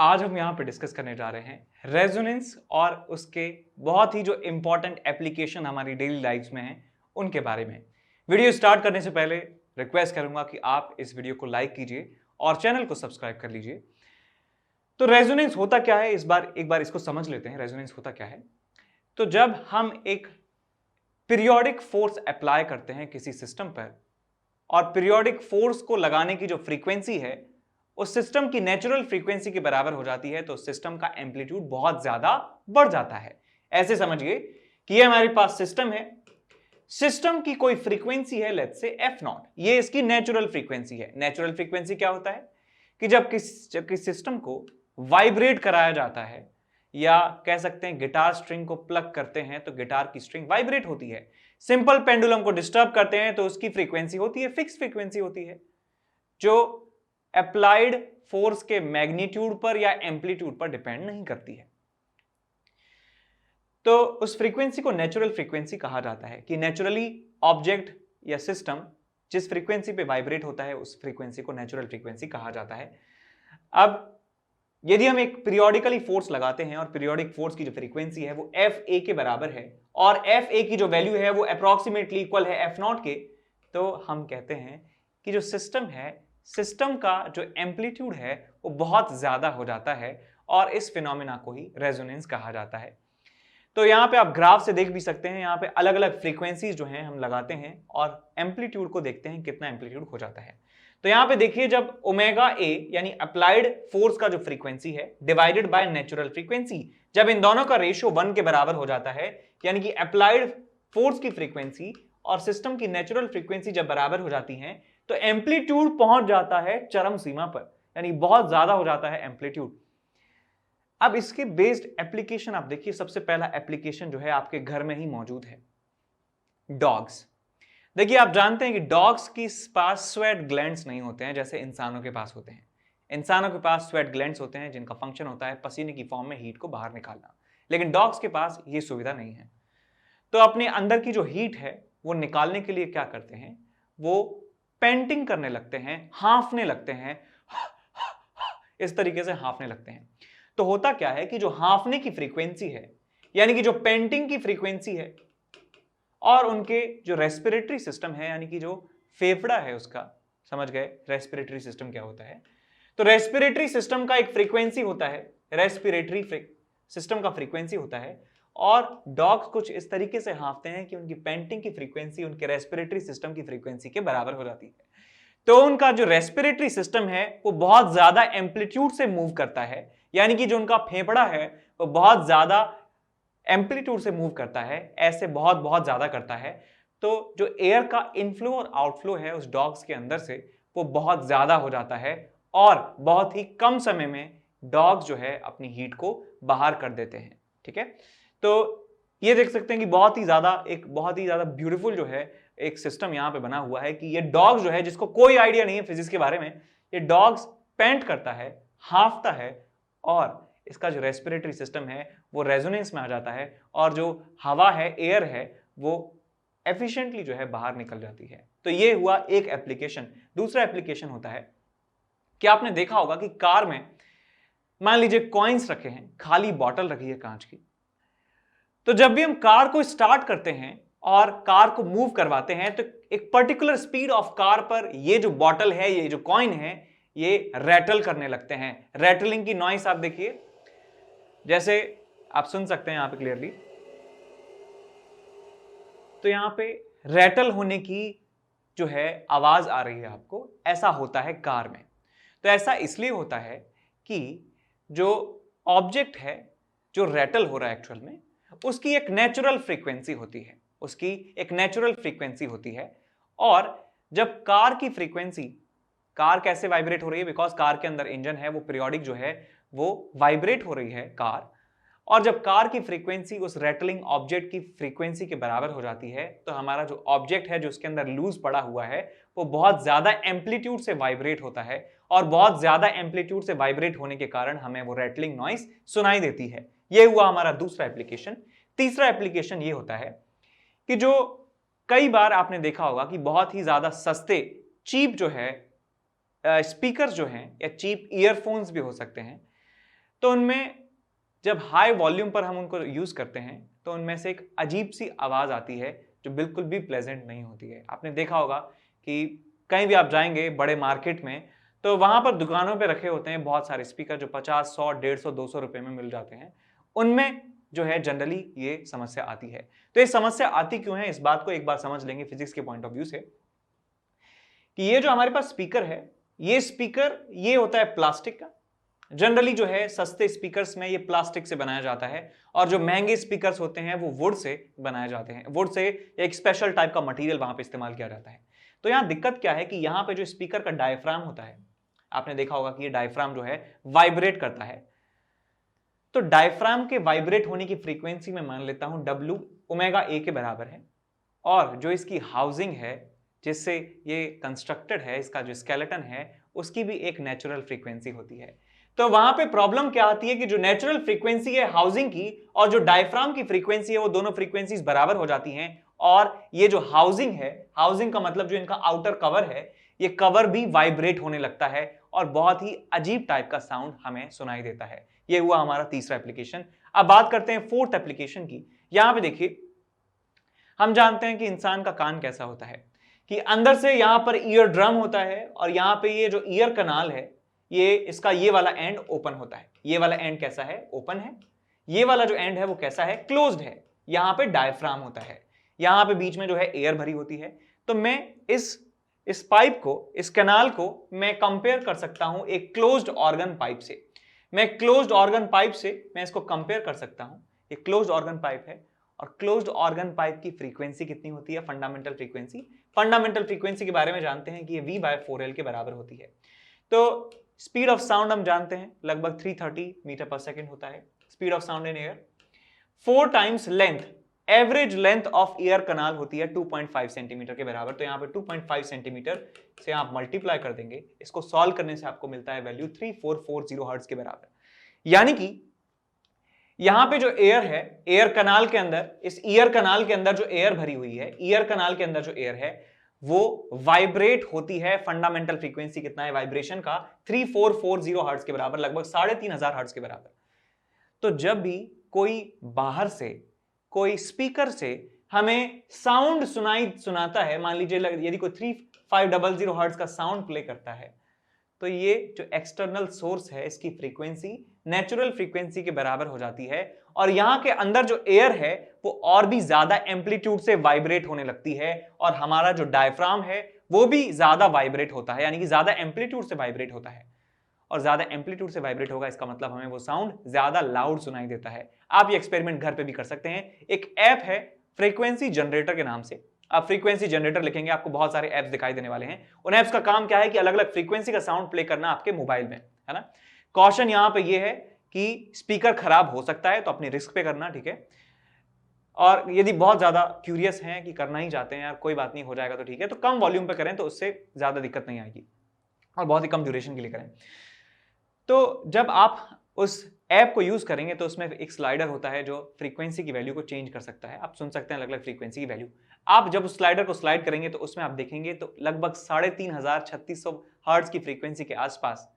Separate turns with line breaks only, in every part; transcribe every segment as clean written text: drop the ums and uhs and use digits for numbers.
आज हम यहाँ पे डिस्कस करने जा रहे हैं रेजोनेंस और उसके बहुत ही जो इंपॉर्टेंट एप्लीकेशन हमारी डेली लाइफ में हैं उनके बारे में। वीडियो स्टार्ट करने से पहले रिक्वेस्ट करूंगा कि आप इस वीडियो को लाइक कीजिए और चैनल को सब्सक्राइब कर लीजिए। तो रेजोनेंस होता क्या है, एक बार इसको समझ लेते हैं। रेजोनेंस होता क्या है? तो जब हम एक पीरियोडिक फोर्स अप्लाई करते हैं किसी सिस्टम पर और पीरियोडिक फोर्स को लगाने की जो फ्रीक्वेंसी है उस सिस्टम की नेचुरल फ्रीक्वेंसी के बराबर हो जाती है, तो सिस्टम का एम्पलीट्यूड बहुत ज्यादा बढ़ जाता है। ऐसे समझिए कि ये हमारे पास सिस्टम है, सिस्टम की कोई फ्रीक्वेंसी है, लेट्स से f0, ये इसकी नेचुरल फ्रीक्वेंसी है। नेचुरल फ्रीक्वेंसी क्या होता है कि जब किस सिस्टम को वाइब्रेट कराया जाता है, या कह सकते हैं गिटार स्ट्रिंग को प्लग करते हैं तो गिटार की स्ट्रिंग वाइब्रेट होती है। सिंपल पेंडुलम को डिस्टर्ब करते हैं तो उसकी फ्रीक्वेंसी होती है, फिक्स फ्रीक्वेंसी होती है, जो अप्लाइड फोर्स के मैग्नीट्यूड पर या एम्पलीट्यूड पर डिपेंड नहीं करती है। तो उस फ्रीक्वेंसी को नेचुरल फ्रीक्वेंसी कहा जाता है कि नेचुरली ऑब्जेक्ट या सिस्टम जिस फ्रीक्वेंसी पे वाइब्रेट होता है उस फ्रीक्वेंसी को नेचुरल फ्रीक्वेंसी कहा जाता है। अब यदि हम एक पीरियोडिकली फोर्स लगाते हैं और पीरियोडिक फोर्स की जो फ्रीक्वेंसी है वो Fa के बराबर है और Fa की जो वैल्यू है वो अप्रोक्सीमेटली इक्वल है F0 के, तो हम कहते हैं कि जो सिस्टम है, सिस्टम का जो एम्पलीट्यूड है वो बहुत ज्यादा हो जाता है और इस फिनोमेना को ही रेजोनेंस कहा जाता है। तो यहाँ पे आप ग्राफ से देख भी सकते हैं, यहाँ पे अलग अलग फ्रीक्वेंसीज जो हैं हम लगाते हैं और एम्पलीट्यूड को देखते हैं कितना एम्पलीट्यूड हो जाता है। तो यहाँ पे देखिए, जब ओमेगा ए यानी अप्लाइड फोर्स का जो फ्रीक्वेंसी है डिवाइडेड बाय नेचुरल फ्रीक्वेंसी, जब इन दोनों का रेशियो 1 के बराबर हो जाता है, यानी कि अप्लाइड फोर्स की फ्रीक्वेंसी और सिस्टम की नेचुरल फ्रीक्वेंसी जब बराबर हो जाती है तो एम्पलीट्यूड पहुंच जाता है चरम सीमा पर, यानी बहुत ज्यादा हो जाता है एम्पलीट्यूड। अब इसके बेस्ड एप्लीकेशन आप देखिए, सबसे पहला एप्लीकेशन जो है आपके घर में ही मौजूद है, डॉग्स। देखिए, आप जानते हैं कि डॉग्स के पास स्वेट ग्लैंड्स नहीं होते हैं जैसे इंसानों के पास होते हैं। इंसानों के पास स्वेट ग्लैंड्स होते हैं जिनका फंक्शन होता है पसीने की फॉर्म में हीट को बाहर निकालना, लेकिन डॉग्स के पास ये सुविधा नहीं है। तो अपने अंदर की जो हीट है वो निकालने के लिए क्या करते हैं, वो पेंटिंग करने लगते हैं, हांफने लगते हैं, इस तरीके से हांफने लगते हैं। तो होता क्या है कि जो हांफने की फ्रीक्वेंसी है, यानी कि जो पेंटिंग की फ्रीक्वेंसी है, और उनके जो रेस्पिरेटरी सिस्टम है, यानी कि जो फेफड़ा है उसका, समझ गए रेस्पिरेटरी सिस्टम क्या होता है? तो रेस्पिरेटरी सिस्टम का एक फ्रीक्वेंसी होता है, रेस्पिरेटरी सिस्टम का फ्रीक्वेंसी होता है, और डॉग्स कुछ इस तरीके से हांफते हैं कि उनकी पेंटिंग की फ्रीक्वेंसी उनके रेस्पिरेटरी सिस्टम की फ्रीक्वेंसी के बराबर हो जाती है। तो उनका जो रेस्पिरेटरी सिस्टम है वो बहुत ज्यादा एम्पलीट्यूड से मूव करता है, यानी कि जो उनका फेफड़ा है वो बहुत ज्यादा एम्पलीट्यूड से मूव करता है, ऐसे बहुत बहुत ज्यादा करता है। तो जो एयर का इनफ्लो और आउटफ्लो है उस डॉग्स के अंदर से वो बहुत ज्यादा हो जाता है और बहुत ही कम समय में डॉग्स जो है अपनी हीट को बाहर कर देते हैं। ठीक है, तो ये देख सकते हैं कि बहुत ही ज्यादा ब्यूटीफुल जो है एक सिस्टम यहाँ पे बना हुआ है कि ये डॉग्स जो है, जिसको कोई आइडिया नहीं है फिजिक्स के बारे में, ये डॉग्स पेंट करता है, हांफता है, और इसका जो रेस्पिरेटरी सिस्टम है वो रेजोनेंस में आ जाता है और जो हवा है, एयर है, वो एफिशिएंटली जो है बाहर निकल जाती है। तो ये हुआ एक एप्लीकेशन। दूसरा एप्लीकेशन होता है कि आपने देखा होगा कि कार में मान लीजिए कॉइन्स रखे हैं, खाली बॉटल रखी है कांच की, तो जब भी हम कार को स्टार्ट करते हैं और कार को मूव करवाते हैं तो एक पर्टिकुलर स्पीड ऑफ कार पर ये जो बॉटल है, ये जो कॉइन है, ये रैटल करने लगते हैं। रैटलिंग की नॉइस आप देखिए, जैसे आप सुन सकते हैं यहां पे क्लियरली, तो यहां पे रैटल होने की जो है आवाज आ रही है आपको, ऐसा होता है कार में। तो ऐसा इसलिए होता है कि जो ऑब्जेक्ट है जो रैटल हो रहा है एक्चुअल में, उसकी एक नेचुरल फ्रीक्वेंसी होती है, और जब कार कैसे वाइब्रेट हो रही है, बिकॉज कार के अंदर इंजन है, वो पीरियोडिक जो है वो वाइब्रेट हो रही है कार, और जब कार की फ्रीक्वेंसी उस रैटलिंग ऑब्जेक्ट की फ्रीक्वेंसी के बराबर हो जाती है तो हमारा जो ऑब्जेक्ट है जो उसके अंदर लूज पड़ा हुआ है वो बहुत ज्यादा एम्पलीट्यूड से वाइब्रेट होता है, और बहुत ज्यादा एम्पलीट्यूड से वाइब्रेट होने के कारण हमें वो रैटलिंग नॉइस सुनाई देती है। ये हुआ हमारा दूसरा एप्लीकेशन। तीसरा एप्लीकेशन ये होता है कि जो कई बार आपने देखा होगा कि बहुत ही ज्यादा सस्ते चीप जो है स्पीकर जो हैं या चीप ईयरफोन्स भी हो सकते हैं, तो उनमें जब हाई वॉल्यूम पर हम उनको यूज करते हैं तो उनमें से एक अजीब सी आवाज आती है जो बिल्कुल भी प्लेजेंट नहीं होती है। आपने देखा होगा कि कहीं भी आप जाएंगे बड़े मार्केट में तो वहां पर दुकानों पे रखे होते हैं बहुत सारे स्पीकर जो 50, 100, 150, 200 रुपए में मिल जाते हैं। उनमें जो है जनरली ये समस्या आती है। तो ये समस्या आती क्यों है, इस बात को एक बार समझ लेंगे फिजिक्स के पॉइंट ऑफ व्यू से, कि ये जो हमारे पास स्पीकर है, ये स्पीकर ये होता है प्लास्टिक का। जनरली जो है सस्ते स्पीकर्स में ये प्लास्टिक से बनाया जाता है और जो महंगे स्पीकर्स होते हैं वो वुड से बनाए जाते हैं। वुड से एक स्पेशल टाइप का मटेरियल वहां पे इस्तेमाल किया जाता है। तो यहां दिक्कत क्या है कि यहां पे जो स्पीकर का डायफ्राम होता है, आपने देखा होगा कि ये डायफ्राम जो है वाइब्रेट करता है। तो डायफ्राम के वाइब्रेट होने की फ्रीक्वेंसी में मान लेता हूं W ओमेगा ए के बराबर है, और जो इसकी हाउसिंग है जिससे ये कंस्ट्रक्टेड है, इसका जो स्केलेटन है, उसकी भी एक नेचुरल फ्रीक्वेंसी होती है। तो वहां पे प्रॉब्लम क्या आती है कि जो नेचुरल फ्रीक्वेंसी है हाउसिंग की और जो डायफ्राम की फ्रीक्वेंसी है वो दोनों फ्रीक्वेंसीज बराबर हो जाती हैं, और ये जो हाउसिंग है, हाउसिंग का मतलब जो इनका आउटर कवर है, ये कवर भी वाइब्रेट होने लगता है और बहुत ही अजीब टाइप का साउंड हमें सुनाई देता है। ये हुआ हमारा तीसरा एप्लीकेशन। अब बात करते हैं फोर्थ एप्लीकेशन की। यहां पे देखिए, हम जानते हैं कि इंसान का कान कैसा होता है कि अंदर से यहां पर ईयर ड्रम होता है और यहां पे ये जो ईयर कनाल है, ये इसका ये वाला एंड ओपन होता है। ये वाला एंड कैसा है, ओपन है। ये वाला जो एंड है वो कैसा है, क्लोज्ड है। यहां पे डायफ्राम होता है, यहां पे बीच में जो है एयर भरी होती है। तो मैं इस पाइप को, इस कैनाल को मैं कंपेयर कर सकता हूं एक क्लोज्ड ऑर्गन पाइप से। मैं क्लोज्ड ऑर्गन पाइप से मैं इसको कंपेयर कर सकता हूं। ये क्लोज्ड ऑर्गन पाइप है और क्लोज्ड ऑर्गन पाइप की फ्रीक्वेंसी कितनी होती है, फंडामेंटल फ्रीक्वेंसी। फंडामेंटल फ्रीक्वेंसी के बारे में जानते हैं कि ये V/4L के बराबर होती है। तो स्पीड ऑफ साउंड हम जानते हैं लगभग 330 मीटर पर सेकेंड होता है speed of sound in air. 4 times length, average length of year कनाल होती है 2.5 सेंटीमीटर के बराबर। तो यहां पे 2.5 सेंटीमीटर से आप मल्टीप्लाई कर देंगे, इसको सॉल्व करने से आपको मिलता है वैल्यू 3440 हर्ट्ज के बराबर। यानी कि यहां पे जो एयर है, एयर कनाल के अंदर, इस ईयर कनाल के अंदर जो एयर भरी हुई है, ईयर कनाल के अंदर जो एयर है वो वाइब्रेट होती है। फंडामेंटल फ्रीक्वेंसी कितना है वाइब्रेशन का, 3440 हर्ट्ज के बराबर, लगभग 3500 हर्ट्ज के बराबर। तो जब भी कोई बाहर से, कोई स्पीकर से हमें साउंड सुनाता है, मान लीजिए यदि कोई 3500 हर्ट्ज का साउंड प्ले करता है, तो ये जो एक्सटर्नल सोर्स है इसकी फ्रीक्वेंसी नेचुरल फ्रीक्वेंसी के बराबर हो जाती है, और यहां के अंदर जो एयर है वो और भी ज्यादा एम्पलीट्यूड से वाइब्रेट होने लगती है, और हमारा जो डायफ्राम है वो भी ज्यादा वाइब्रेट होता है, यानी कि ज्यादा एम्पलीट्यूड से वाइब्रेट होता है। और ज्यादा एम्पलीट्यूड से वाइब्रेट होगा इसका मतलब हमें वो साउंड ज्यादा लाउड सुनाई देता है। आप ये एक्सपेरिमेंट घर पे भी कर सकते हैं। एक ऐप है फ्रीक्वेंसी जनरेटर के नाम से, आप फ्रीक्वेंसी जनरेटर लिखेंगे आपको बहुत सारे ऐप्स दिखाई देने वाले हैं। उन ऐप्स का काम क्या है कि अलग अलग फ्रीक्वेंसी का साउंड प्ले करना आपके मोबाइल में, है ना। कॉशन यहां पे ये है कि स्पीकर खराब हो सकता है, तो अपनी रिस्क पे करना, ठीक है। और यदि बहुत ज्यादा क्यूरियस हैं कि करना ही चाहते हैं यार, कोई बात नहीं, हो जाएगा तो ठीक है, तो कम वॉल्यूम पे करें तो उससे ज्यादा दिक्कत नहीं आएगी, और बहुत ही कम ड्यूरेशन के लिए करें। तो जब आप उस ऐप को यूज करेंगे तो उसमें एक स्लाइडर होता है जो फ्रीक्वेंसी की वैल्यू को चेंज कर सकता है। आप सुन सकते हैं अलग अलग फ्रीक्वेंसी की वैल्यू। आप जब उस स्लाइडर को स्लाइड करेंगे तो उसमें आप देखेंगे तो लगभग 3500-3600 हर्ट्ज की फ्रीक्वेंसी के आसपास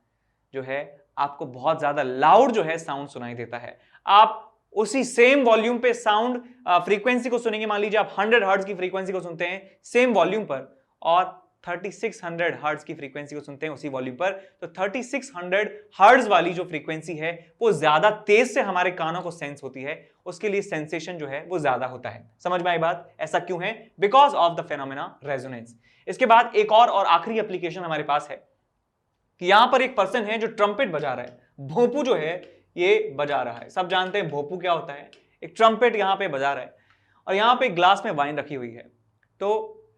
जो है आपको बहुत ज्यादा लाउड जो है साउंड सुनाई देता है। आप उसी सेम वॉल्यूम पे साउंड फ्रीक्वेंसी को सुनेंगे, मान लीजिए आप 100 हर्ट्ज की फ्रीक्वेंसी को सुनते हैं सेम वॉल्यूम पर, और 3600 हर्ट्ज की फ्रीक्वेंसी को सुनते हैं उसी वॉल्यूम पर, तो 3600 हर्ट्ज वाली जो फ्रीक्वेंसी है वो ज्यादा तेज से हमारे कानों को सेंस होती है, उसके लिए सेंसेशन जो है वो ज्यादा होता है। समझ में आई बात? ऐसा क्यों है? Because of the phenomena resonance. इसके बाद एक और आखिरी एप्लीकेशन हमारे पास है कि यहां पर एक पर्सन है जो ट्रम्पेट बजा रहा है, भोंपू जो है ये बजा रहा है। सब जानते हैं भोंपू क्या होता है, एक ट्रम्पेट यहां पे बजा रहा है, और यहां पे एक ग्लास में वाइन रखी हुई है। तो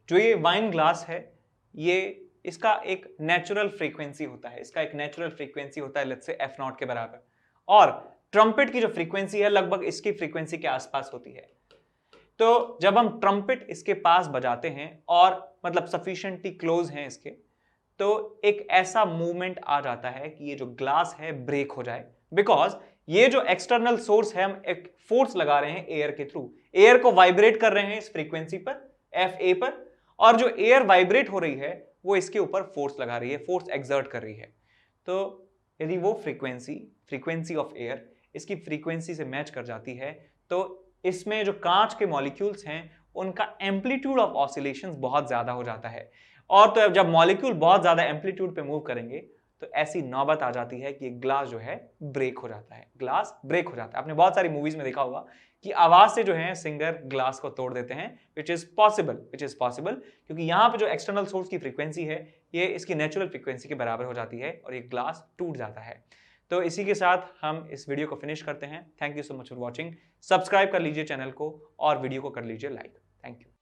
जो ये वाइन ग्लास है, ये इसका एक नेचुरल फ्रीक्वेंसी होता है, इसका एक नेचुरल फ्रीक्वेंसी होता है लेट्स से f0 के बराबर, और ट्रम्पेट की जो फ्रीक्वेंसी है लगभग इसकी फ्रीक्वेंसी के आसपास होती है। तो जब हम ट्रम्पेट इसके पास बजाते हैं और मतलब सफिशिएंटली क्लोज हैं इसके, तो एक ऐसा मूवमेंट आ जाता है कि ये जो ग्लास है ब्रेक हो जाए, बिकॉज ये जो एक्सटर्नल सोर्स है हम एक फोर्स लगा रहे हैं एयर के थ्रू, एयर को वाइब्रेट कर रहे हैं इस फ्रीक्वेंसी पर FA पर, और जो एयर वाइब्रेट हो रही है वो इसके ऊपर फोर्स लगा रही है, फोर्स एक्सर्ट कर रही है। तो यदि वो फ्रीक्वेंसी ऑफ एयर इसकी फ्रीक्वेंसी से मैच कर जाती है तो इसमें जो कांच के मॉलिक्यूल्स हैं उनका एम्पलीट्यूड ऑफ ऑसिलेशंस बहुत ज्यादा हो जाता है। और तो जब मॉलिक्यूल बहुत ज्यादा एम्पलीट्यूड पे मूव करेंगे तो ऐसी नौबत आ जाती है कि ग्लास जो है ब्रेक हो जाता है, ग्लास ब्रेक हो जाता है। आपने बहुत सारी मूवीज में देखा होगा कि आवाज से जो है सिंगर ग्लास को तोड़ देते हैं, विच इज पॉसिबल क्योंकि यहां पे जो एक्सटर्नल सोर्स की फ्रीक्वेंसी है ये इसकी नेचुरल फ्रीक्वेंसी के बराबर हो जाती है और ये ग्लास टूट जाता है। तो इसी के साथ हम इस वीडियो को फिनिश करते हैं। Thank you so much for watching. Subscribe कर लीजिए चैनल को और वीडियो को कर लीजिए लाइक। Thank you.